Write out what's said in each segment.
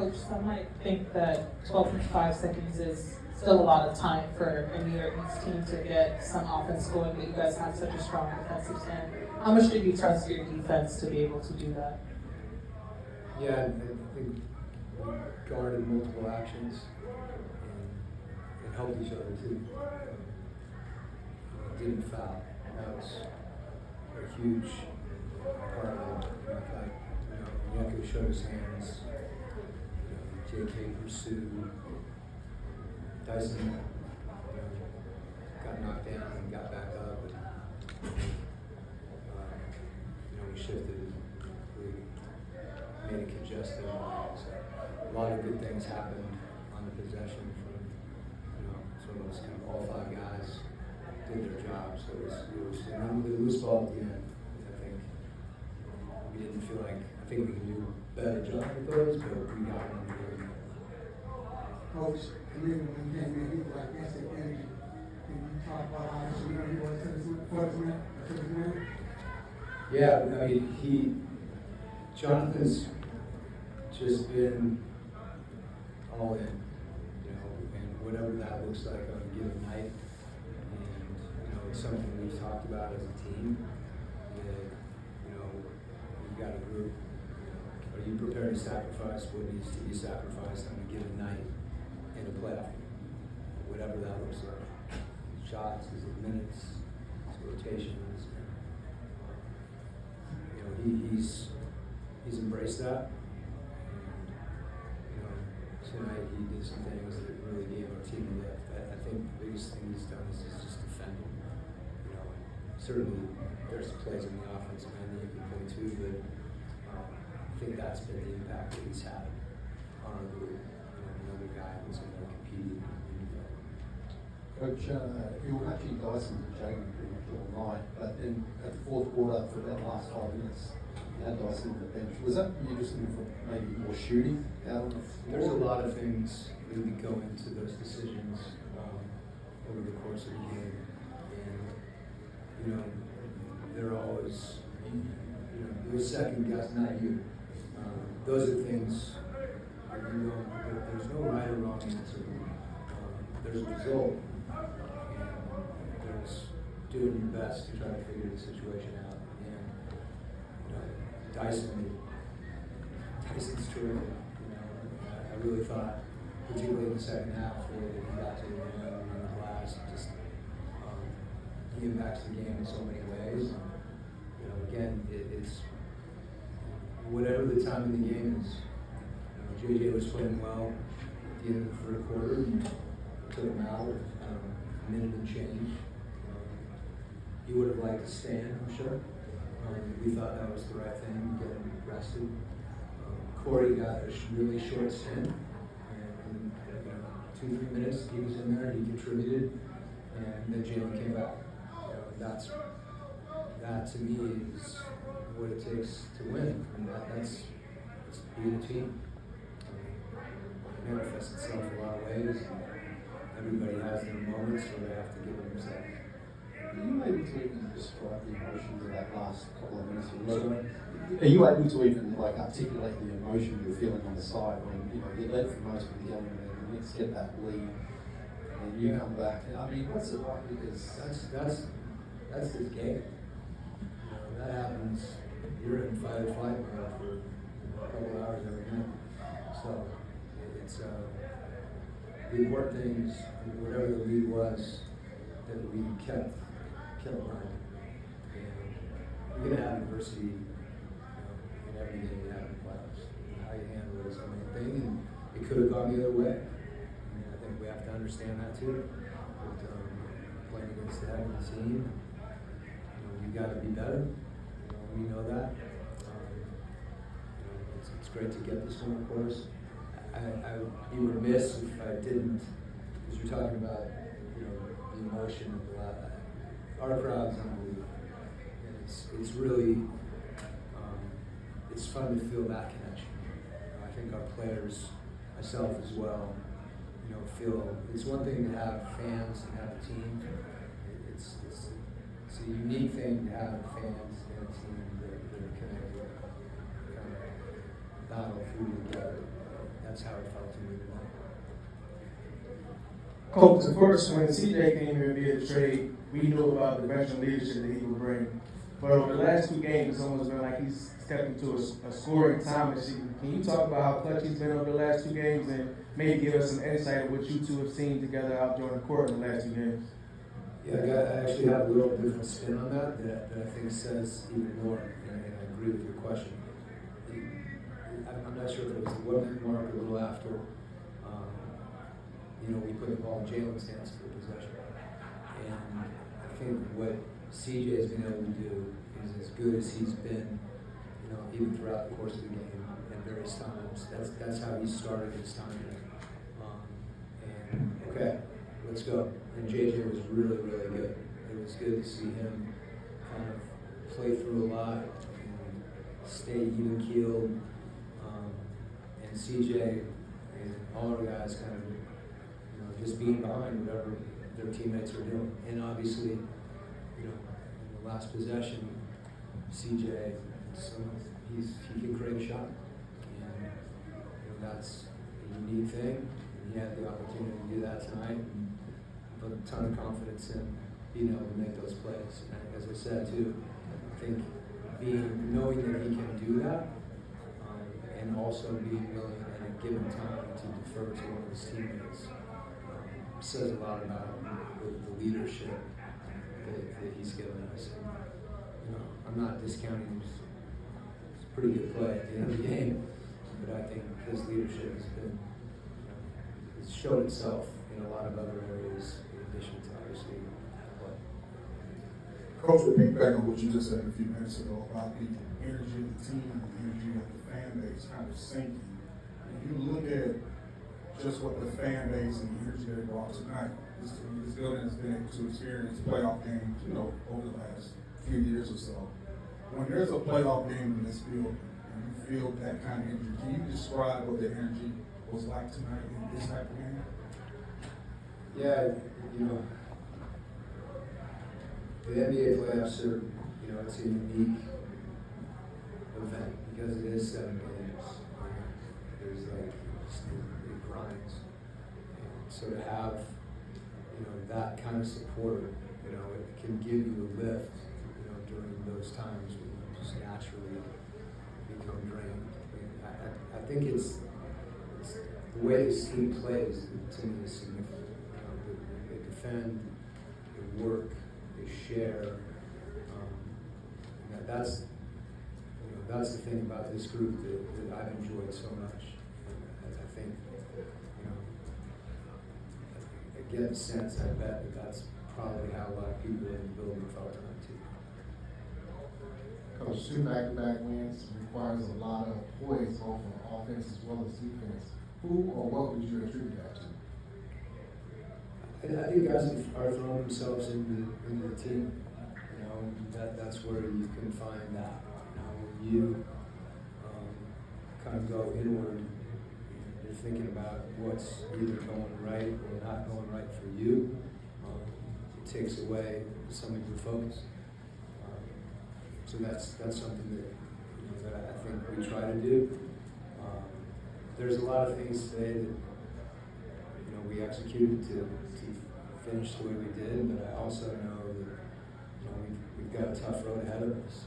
Coach, some might think that 12.5 seconds is still a lot of time for a New York Knicks team to get some offense going, but you guys have such a strong defensive stand. How much did you trust your defense to be able to do that? Yeah, I think we guarded multiple actions and helped each other too. Didn't foul. That was a huge part of it. In fact, Yanko showed his hands. JK pursued. Dyson got knocked down and got back up. And, we shifted. We made it congested. So a lot of good things happened on the possession from, sort of those kind of all five guys did their job. So it was and then the loose ball at the end. I think we didn't feel like, I think we can do a better job with those, but we got them really good. Coach, and then when you came in, he was like instant energy. Can you talk about how much he was to the win? Yeah, I mean, Jonathan's just been all in, and whatever that looks like on a given night. And, it's something we've talked about as a team. That, we've got a group. Are you prepared to sacrifice what needs to be sacrificed on a given night in a playoff game? Whatever that looks like. Shots, is it minutes, is it rotations? He's embraced that. And, tonight he did some things that really gave our team a lift. I think the biggest thing he's done is just defending. Certainly there's plays in the offensive end that you can point to, but I think that's been the impact that he's had on our group. Another guy who's in there competing. Coach, you were actually Dyson to Jagan pretty much all night, but then at the fourth quarter, for that last 5 minutes, you had Dyson on the bench. Was that you just looking for maybe more shooting out on the floor? There's a lot of things that would go into those decisions over the course of the game. And, they're always, your second guess, not you. Those are things, there's no right or wrong answer. There's a result. There's doing your best to try to figure the situation out. And Dyson's terrific. I really thought, particularly in the second half, where he got to the rim and the glass, just he impacts the game in so many ways. Again, it's whatever the time of the game is. JJ was playing well at the end of the third quarter. Took him out with a minute and change. He would have liked to stand, I'm sure. We thought that was the right thing, get him rested. Corey got a really short stint, and 2-3 minutes he was in there, he contributed, and then Jalen came back. That to me is what it takes to win, and that's being a team. It manifests itself in a lot of ways. Everybody has their moments where they have to give them themselves. Are you able to even describe the emotions of that last couple of minutes? Are you able to even articulate the emotion you're feeling on the side when you led for most of the game and then the Knicks get that lead and you come back? I mean, what's it like? Because that's his game. That happens. You're in fight or flight mode for a couple of hours every night. So it's the important thing is whatever the lead was, that we kept running. And you're gonna have adversity, in every game you have in the playoffs. How you handle it is the main thing, and it could have gone the other way. And I think we have to understand that too. But playing against the head of the team, you've got to be better. We know that. It's great to get this one, of course. I would be remiss if I didn't, because you're talking about, the emotion of our crowd's unbelievable. And it's really, it's fun to feel that connection. I think our players, myself as well, feel it's one thing to have fans and have a team. It's a unique thing to have fans and a team that are connected, kind of battle through together. that's how it felt to me tonight. Coach, of course, when CJ came here via the trade, we knew about the veteran leadership that he would bring. But over the last 2 games, it's almost been like he's stepped into a scoring time machine. Can you talk about how clutch he's been over the last 2 games and maybe give us some insight of what you two have seen together out during the court in the last 2 games? Yeah, I actually have a little different spin on that I think says even more, and I agree with your question. I'm not sure if it was the 1-minute mark or a little after. We put the ball in Jalen's hands for possession. And I think what CJ has been able to do is as good as he's been, even throughout the course of the game at various times. That's how he started his time here. And okay, let's go. And JJ was really, really good. It was good to see him kind of play through a lot and stay even keeled. And CJ and all our guys kind of just being behind whatever their teammates are doing. And obviously, in the last possession, CJ, he can create a shot. And that's a unique thing. And he had the opportunity to do that tonight. And put a ton of confidence in being able to make those plays. And as I said too, I think knowing that he can do that, and also being willing at a given time to defer to one of his teammates, says a lot about the leadership that he's given us. And, I'm not discounting his pretty good play at the end of the game, but I think his leadership has been, it's shown itself in a lot of other areas in addition to obviously play. Coach, to piggyback on what you just said a few minutes ago about the energy of the team and the energy of the fan base kind of sinking. When you look at just what the fan base and the energy they brought tonight, this building has been able to experience playoff games, over the last few years or so. When there's a playoff game in this building and you feel that kind of energy, can you describe what the energy was like tonight in this type of game? Yeah, the NBA playoffs are, it's a unique event because it is 7 games. There's it grinds. And so to have, that kind of support, it can give you a lift, during those times when you just naturally become drained. I think it's the way this team plays to me is significant. They defend, they work, they share. That's the thing about this group that I've enjoyed so much. I think, I get the sense, I bet that's probably how a lot of people in the building felt tonight too. Coach, 2 back-to-back wins requires a lot of poise both on offense as well as defense. Who or what would you attribute that to? I think guys are throwing themselves into the team. That's where you can find that. When you kind of go inward, you're thinking about what's either going right or not going right for you. It takes away some of your focus. So that's something that I think we try to do. There's a lot of things today that we executed to finish the way we did, but I also know that we've got a tough road ahead of us,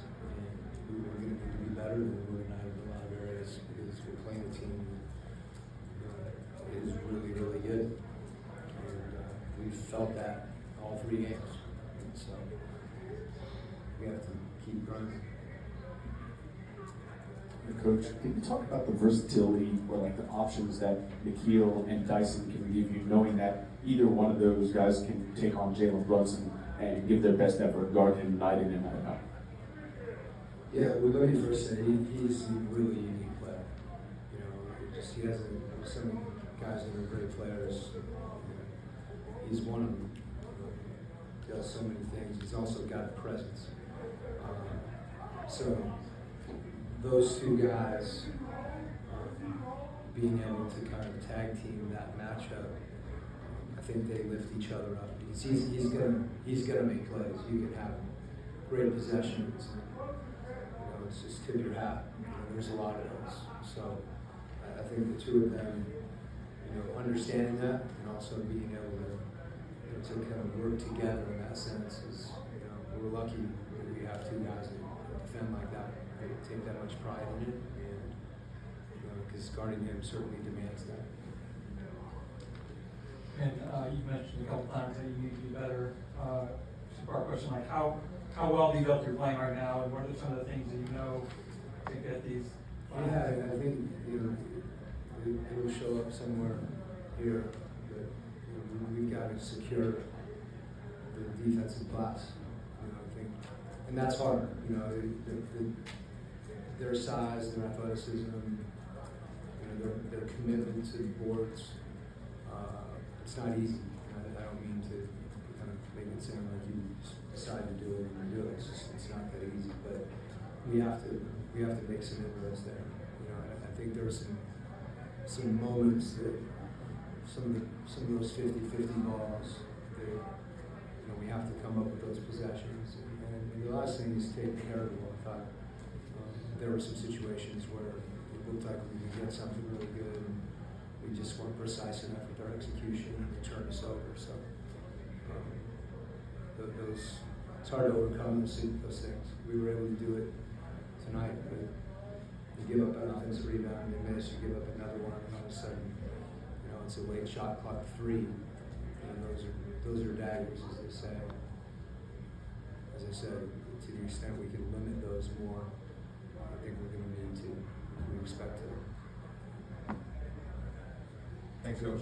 and we're going to need to be better than we were tonight in a lot of areas because we're playing a team that is really, really good, and we've felt that all 3 games, and so we have to keep grinding. Coach, can you talk about the versatility or the options that Nikhil and Dyson can give you, knowing that either one of those guys can take on Jalen Brunson and give their best effort, guard him night in and night out? Yeah, well, let me first say he's a really unique player. He has some guys that are great players. He's one of them. He does so many things. He's also got a presence. So those 2 guys being able to kind of tag team that matchup, I think they lift each other up. He's gonna make plays. You can have great possessions. It's just tip your hat. There's a lot of those. So I think the two of them, understanding that and also being able to kind of work together in that sense is, we're lucky that we have two guys that defend like that. They take that much pride in it, and because guarding him certainly demands that. And you mentioned a couple times that you need to be better. Two-part question, like how well do you feel you're playing right now, and what are some of the things that you know to get these? Yeah, I think it will show up somewhere here, but we've got to secure the defensive glass. I think, and that's hard. Their size, their athleticism, their commitment to the boards. It's not easy. I don't mean to kind of make it sound like you decide to do it and you do it. It's not that easy, but we have to make some inroads there. I think there were some moments that some of those 50-50 balls that we have to come up with those possessions. And the last thing is taking care of the ball. I thought there were some situations where it looked like we could get something really good. And we just weren't precise enough with our execution and it turned us over. So it's hard to overcome those things. We were able to do it tonight, but you give up an offensive rebound, you manage to give up another one, and all of a sudden, it's a late shot clock 3, and those are daggers, as they say. As I said, to the extent we can limit those more, I think we're going to need to if we expect to. Thanks, Coach.